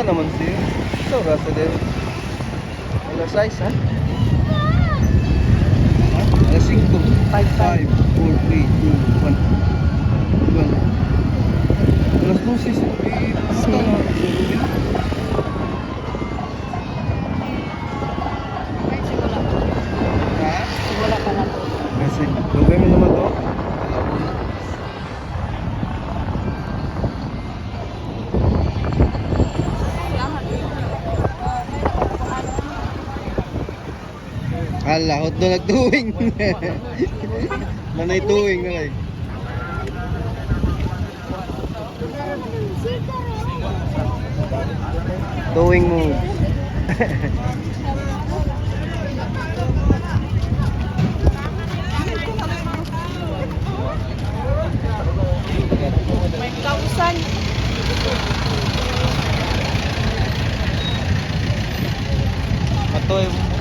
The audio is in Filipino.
Bata naman siya. Ito, rasa din. Alas 6, ha? Alas 5. 5, 4, 3, 2, 1. Alas 12, siya. Basta na. Ha? Wala pa na to. Kasi, lugay mo naman to. Hala, hot doon nagtuwing. Manay tuwing na kayo. Tuwing mo. May kausan. Atoy mo.